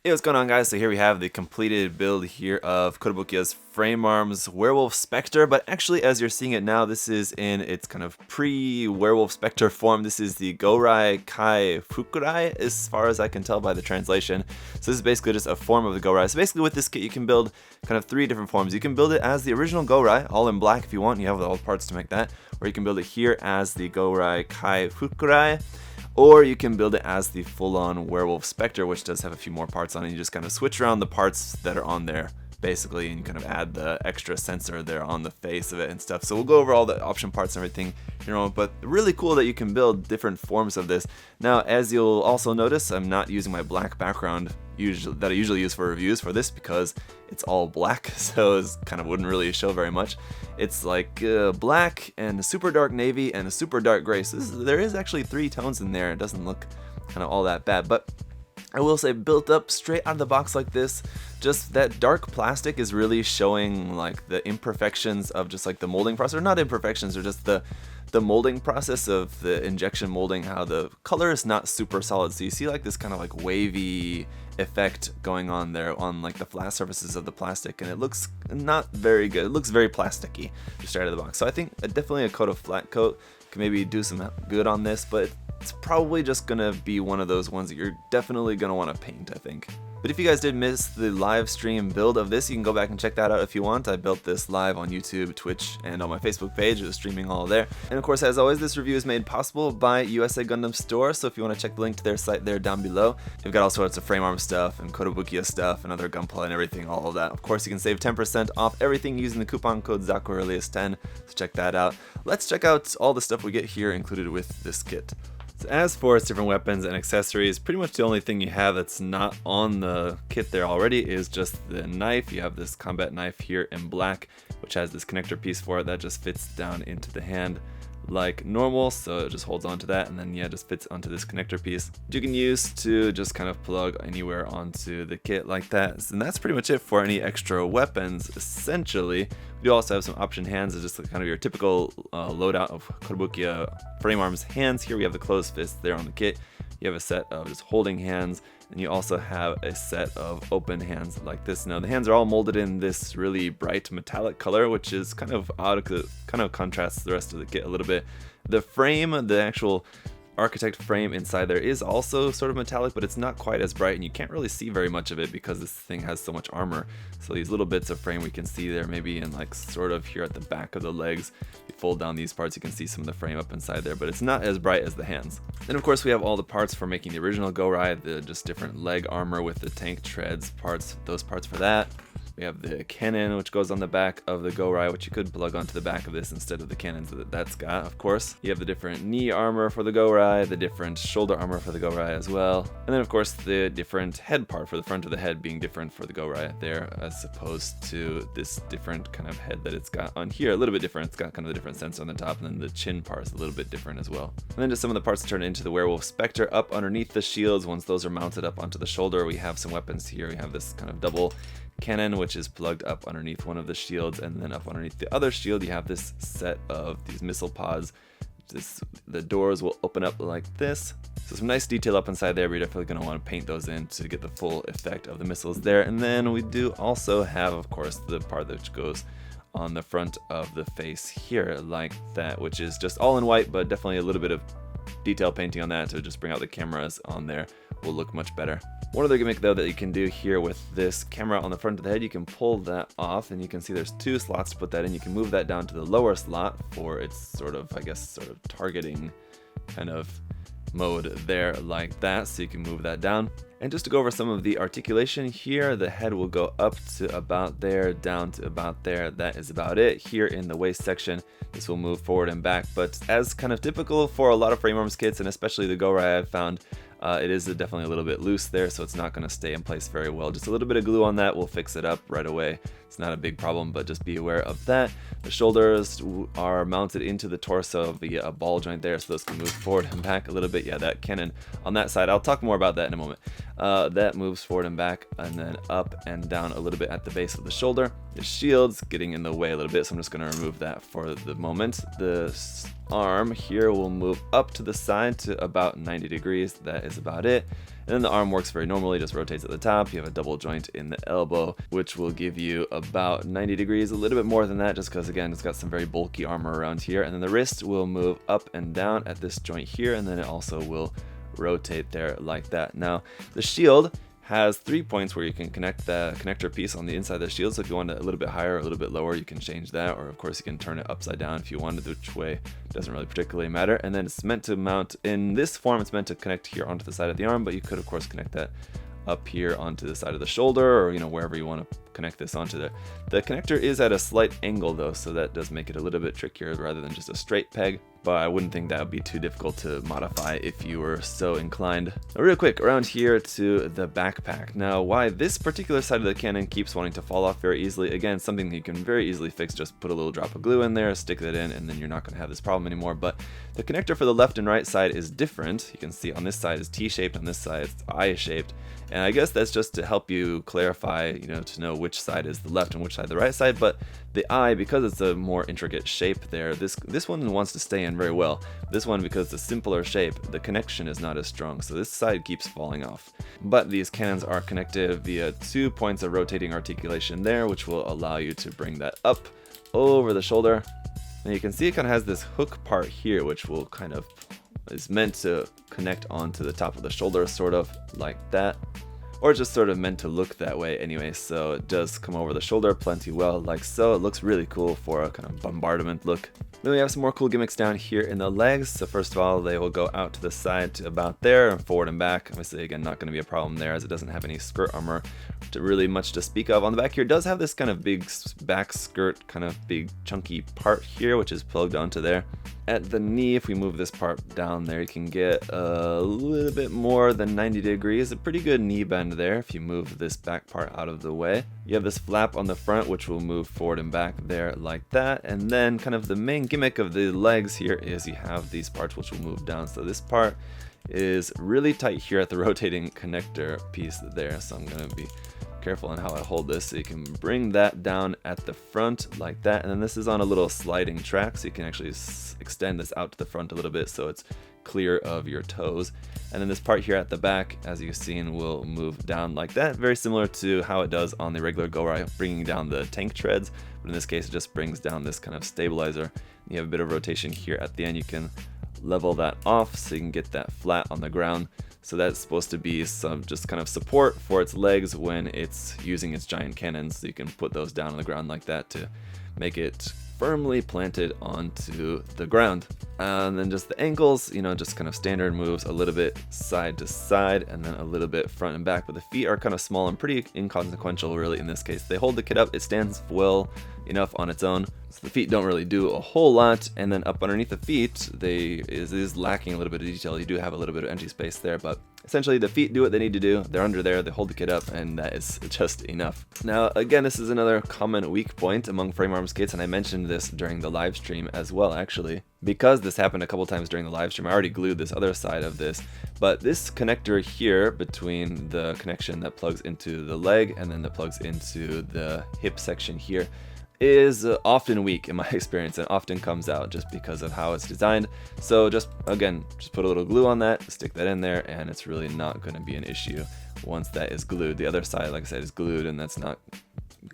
Hey, what's going on, guys? So here we have the completed build here of Kotobukiya's Frame Arms Werewolf Specter, but actually as you're seeing it now, this is in its kind of pre-Werewolf Specter form. This is the Gorai Kai Fukurai, as far as I can tell by the translation. So this is basically just a form of the Gorai. So basically with this kit you can build kind of three different forms. You can build it as the original Gorai, all in black if you want, you have all the parts to make that, or you can build it here as the Gorai Kai Fukurai. Or you can build it as the full-on Werewolf Specter, which does have a few more parts on it. You just kind of switch around the parts that are on there, basically, and you kind of add the extra sensor there on the face of it and stuff. So we'll go over all the option parts and everything, but really cool that you can build different forms of this. Now, as you'll also notice, I'm not using my black background that I usually use for reviews for this because it's all black, so it kind of wouldn't really show very much. It's like black and a super dark navy and a super dark gray. So there is actually three tones in there. It doesn't look kind of all that bad, but I will say built up straight out of the box like this, just that dark plastic is really showing like the imperfections of just like the molding process, or not imperfections, or just the molding process of the injection molding, how the color is not super solid. So you see like this kind of like wavy effect going on there on like the flat surfaces of the plastic, and it looks not very good. It looks very plasticky just right out of the box. So I think definitely a coat of flat coat can maybe do some good on this, but it's probably just gonna be one of those ones that you're definitely gonna want to paint, I think. But if you guys did miss the live stream build of this, you can go back and check that out if you want. I built this live on YouTube, Twitch, and on my Facebook page. It was streaming all there. And of course, as always, this review is made possible by USA Gundam Store, so if you want to check the link to their site there down below. They've got all sorts of frame arm stuff and Kotobukiya stuff and other Gunpla and everything, all of that. Of course, you can save 10% off everything using the coupon code ZakuAurelius10, so check that out. Let's check out all the stuff we get here included with this kit. So as for its different weapons and accessories, pretty much the only thing you have that's not on the kit there already is just the knife. You have this combat knife here in black, which has this connector piece for it that just fits down into the hand like normal, so it just holds onto that, and then just fits onto this connector piece you can use to just kind of plug anywhere onto the kit like that. And that's pretty much it for any extra weapons, essentially. We do also have some option hands, just kind of your typical loadout of Kotobukiya Frame Arms hands. Here we have the closed fist there on the kit. You have a set of just holding hands, and you also have a set of open hands like this. Now the hands are all molded in this really bright metallic color, which is kind of odd, kind of contrasts the rest of the kit a little bit. The frame, the actual architect frame inside there is also sort of metallic, but it's not quite as bright, and you can't really see very much of it because this thing has so much armor. So these little bits of frame we can see there, maybe in like sort of here at the back of the legs. You fold down these parts, you can see some of the frame up inside there, but it's not as bright as the hands. Then of course we have all the parts for making the original Gorai, the just different leg armor with the tank treads parts, those parts for that. We have the cannon, which goes on the back of the Gorai, which you could plug onto the back of this instead of the cannons that that's got, of course. You have the different knee armor for the Gorai, the different shoulder armor for the Gorai as well. And then, of course, the different head part for the front of the head being different for the Gorai there, as opposed to this different kind of head that it's got on here. A little bit different. It's got kind of a different sensor on the top, and then the chin part is a little bit different as well. And then just some of the parts turn into the Werewolf Specter up underneath the shields. Once those are mounted up onto the shoulder, we have some weapons here. We have this kind of double cannon, which is plugged up underneath one of the shields, and then up underneath the other shield you have this set of these missile pods. The doors will open up like this, so some nice detail up inside there. We're definitely going to want to paint those in to get the full effect of the missiles there. And then we do also have, of course, the part that goes on the front of the face here like that, which is just all in white, but definitely a little bit of detail painting on that to just bring out the cameras on there will look much better. One other gimmick though that you can do here with this camera on the front of the head, you can pull that off, and you can see there's two slots to put that in. You can move that down to the lower slot for its sort of, I guess, sort of targeting kind of mode there like that, so you can move that down. And just to go over some of the articulation here, the head will go up to about there, down to about there. That is about it. Here in the waist section, this will move forward and back, but as kind of typical for a lot of frame arms kits, and especially the Gorai I've found, it is definitely a little bit loose there, so it's not going to stay in place very well. Just a little bit of glue on that will fix it up right away. It's not a big problem, but just be aware of that. The shoulders are mounted into the torso via a ball joint there, so those can move forward and back a little bit. Yeah, that cannon on that side, I'll talk more about that in a moment. That moves forward and back, and then up and down a little bit at the base of the shoulder. The shield's getting in the way a little bit, so I'm just going to remove that for the moment. The arm here will move up to the side to about 90 degrees. That is about it. And then the arm works very normally, just rotates at the top. You have a double joint in the elbow, which will give you about 90 degrees, a little bit more than that, just because again, it's got some very bulky armor around here. And then the wrist will move up and down at this joint here, and then it also will rotate there like that. Now, the shield has 3 points where you can connect the connector piece on the inside of the shield. So if you want it a little bit higher or a little bit lower, you can change that. Or of course you can turn it upside down if you wanted, which way doesn't really particularly matter. And then it's meant to mount in this form. It's meant to connect here onto the side of the arm, but you could of course connect that up here onto the side of the shoulder, or wherever you want to connect this onto there. The connector is at a slight angle though, so that does make it a little bit trickier rather than just a straight peg, but I wouldn't think that would be too difficult to modify if you were so inclined. Now, real quick, around here to the backpack. Now, why this particular side of the cannon keeps wanting to fall off very easily, again, something that you can very easily fix. Just put a little drop of glue in there, stick that in, and then you're not going to have this problem anymore. But the connector for the left and right side is different. You can see on this side is T-shaped, on this side it's I-shaped. And I guess that's just to help you clarify, to know which side is the left and which side the right side. But the eye, because it's a more intricate shape there, this one wants to stay in very well. This one, because it's a simpler shape, the connection is not as strong, so this side keeps falling off. But these cannons are connected via 2 points of rotating articulation there, which will allow you to bring that up over the shoulder. And you can see it kind of has this hook part here, which will kind of is meant to connect onto the top of the shoulder, sort of like that. Or just sort of meant to look that way anyway, so it does come over the shoulder plenty well, like so. It looks really cool for a kind of bombardment look. Then we have some more cool gimmicks down here in the legs. So first of all, they will go out to the side to about there, and forward and back. Obviously, again, not going to be a problem there, as it doesn't have any skirt armor to really much to speak of. On the back here, it does have this kind of big back skirt, kind of big chunky part here, which is plugged onto there. At the knee, if we move this part down there, you can get a little bit more than 90 degrees. A pretty good knee bend there if you move this back part out of the way. You have this flap on the front, which will move forward and back there like that. And then kind of the main gimmick of the legs here is you have these parts which will move down. So this part is really tight here at the rotating connector piece there. So I'm going to be careful on how I hold this, so you can bring that down at the front like that. And then this is on a little sliding track, so you can actually extend this out to the front a little bit so it's clear of your toes. And then this part here at the back, as you've seen, will move down like that, very similar to how it does on the regular Go-Rai, bringing down the tank treads, but in this case it just brings down this kind of stabilizer. You have a bit of rotation here at the end. You can level that off so you can get that flat on the ground. So that's supposed to be some just kind of support for its legs when it's using its giant cannons. So you can put those down on the ground like that to make it firmly planted onto the ground. And then just the ankles, just kind of standard moves, a little bit side to side and then a little bit front and back. But the feet are kind of small and pretty inconsequential really in this case. They hold the kit up, it stands well enough on its own. So the feet don't really do a whole lot, and then up underneath the feet, it is lacking a little bit of detail. You do have a little bit of empty space there, but essentially the feet do what they need to do. They're under there, they hold the kit up, and that is just enough. Now, again, this is another common weak point among frame arms kits, and I mentioned this during the live stream as well, actually. Because this happened a couple times during the live stream, I already glued this other side of this, but this connector here between the connection that plugs into the leg and then that plugs into the hip section here is often weak in my experience, and often comes out just because of how it's designed. So just put a little glue on that, stick that in there, and it's really not going to be an issue once that is glued. The other side, like I said, is glued, and that's not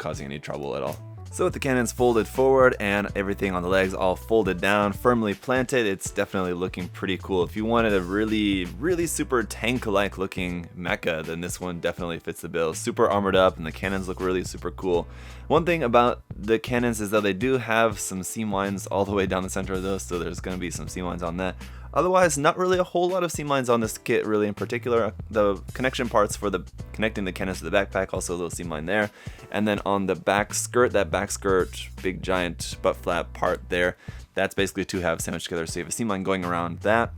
causing any trouble at all. So with the cannons folded forward and everything on the legs all folded down, firmly planted, it's definitely looking pretty cool. If you wanted a really, really super tank-like looking mecha, then this one definitely fits the bill. Super armored up, and the cannons look really super cool. One thing about the cannons is that they do have some seam lines all the way down the center of those, so there's going to be some seam lines on that. Otherwise, not really a whole lot of seam lines on this kit, really, in particular. The connection parts for connecting the cannons to the backpack, also a little seam line there. And then on the back skirt, big giant butt flap part there, that's basically two halves sandwiched together, so you have a seam line going around that.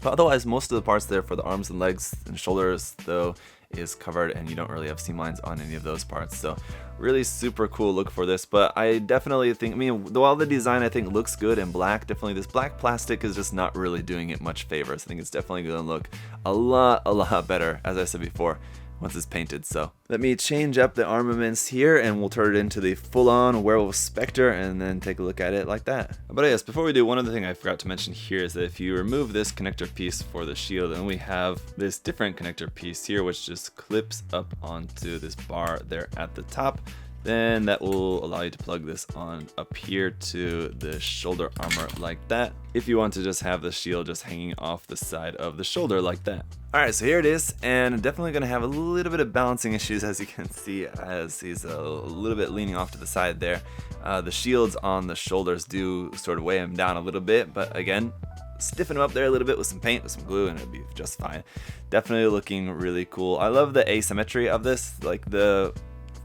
But otherwise, most of the parts there for the arms and legs and shoulders, though, is covered, and you don't really have seam lines on any of those parts. So really super cool look for this. But I definitely think, while the design I think looks good in black, definitely this black plastic is just not really doing it much favors. I think it's definitely going to look a lot better, as I said before, once it's painted. So let me change up the armaments here and we'll turn it into the full-on Werewolf Specter and then take a look at it like that. But yes, before we do, one other thing I forgot to mention here is that if you remove this connector piece for the shield, then we have this different connector piece here which just clips up onto this bar there at the top. Then that will allow you to plug this on up here to the shoulder armor like that, if you want to just have the shield just hanging off the side of the shoulder like that. Alright, so here it is, and I'm definitely going to have a little bit of balancing issues, as you can see, as he's a little bit leaning off to the side there. The shields on the shoulders do sort of weigh him down a little bit, but again, stiffen him up there a little bit with some paint, with some glue, and it'll be just fine. Definitely looking really cool. I love the asymmetry of this, like the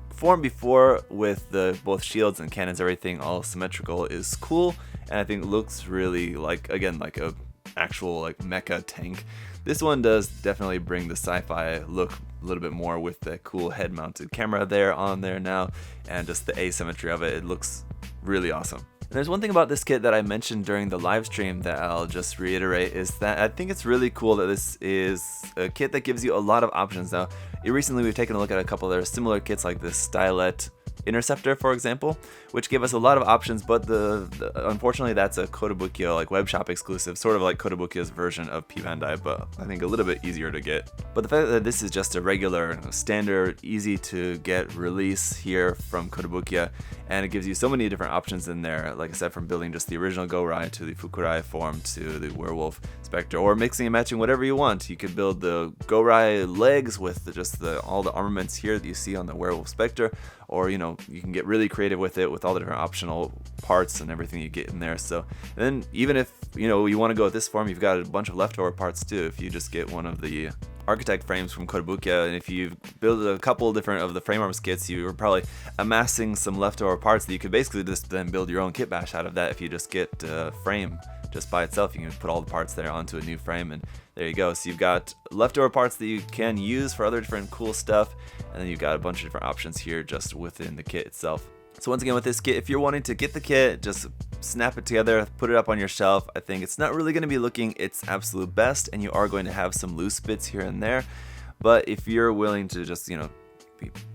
form before with the both shields and cannons, everything all symmetrical is cool, and I think looks really like, again, like a actual like mecha tank. This one does definitely bring the sci-fi look a little bit more with the cool head-mounted camera there on there now, and just the asymmetry of it. It looks really awesome. And there's one thing about this kit that I mentioned during the live stream that I'll just reiterate, is that I think it's really cool that this is a kit that gives you a lot of options. Now, recently we've taken a look at a couple of other similar kits like this Stylet Interceptor, for example, which gave us a lot of options, but unfortunately that's a Kotobukiya like web shop exclusive, sort of like Kotobukiya's version of P Bandai, but I think a little bit easier to get. But the fact that this is just a regular, standard, easy to get release here from Kotobukiya, and it gives you so many different options in there, like I said, from building just the original Go-Rai to the Fukurai form to the Werewolf Specter, or mixing and matching whatever you want. You could build the Go-Rai legs with all the armaments here that you see on the Werewolf Specter, or you can get really creative with it with all the different optional parts and everything you get in there. So then even if you want to go with this form, you've got a bunch of leftover parts too. If you just get one of the architect frames from Kotobukiya, and if you build a couple different of the frame arms kits, you are probably amassing some leftover parts that you could basically just then build your own kit bash out of that. If you just get a frame just by itself, you can put all the parts there onto a new frame, and there you go. So you've got leftover parts that you can use for other different cool stuff, and then you've got a bunch of different options here just within the kit itself. So once again, with this kit, if you're wanting to get the kit, just snap it together, put it up on your shelf. I think it's not really going to be looking its absolute best, and you are going to have some loose bits here and there. But if you're willing to just,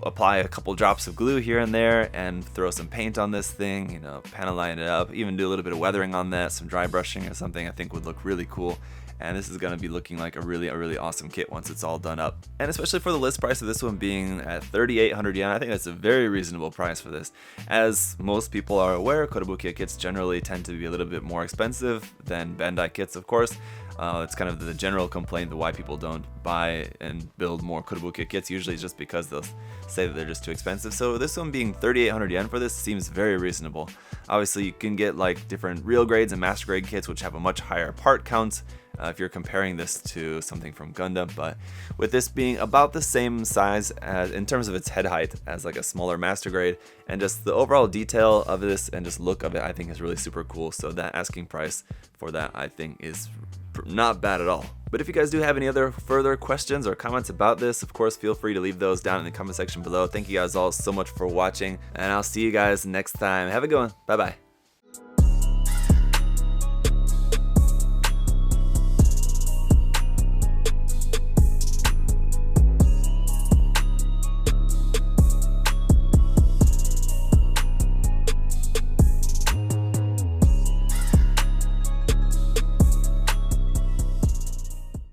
apply a couple drops of glue here and there and throw some paint on this thing, panel line it up, even do a little bit of weathering on that, some dry brushing or something, I think would look really cool. And this is going to be looking like a really awesome kit once it's all done up. And especially for the list price of this one being at 3,800 yen, I think that's a very reasonable price for this. As most people are aware, Kotobukiya kits generally tend to be a little bit more expensive than Bandai kits, of course. It's kind of the general complaint that why people don't buy and build more Kotobukiya kits. Usually it's just because they'll say that they're just too expensive. So this one being 3,800 yen for this seems very reasonable. Obviously you can get like different real grades and master grade kits which have a much higher part count if you're comparing this to something from Gundam, but with this being about the same size as, in terms of its head height, as like a smaller master grade, and just the overall detail of this and just look of it, I think is really super cool. So that asking price for that, I think, is not bad at all. But if you guys do have any other further questions or comments about this, of course, feel free to leave those down in the comment section below. Thank you guys all so much for watching, and I'll see you guys next time. Have a good one. Bye bye.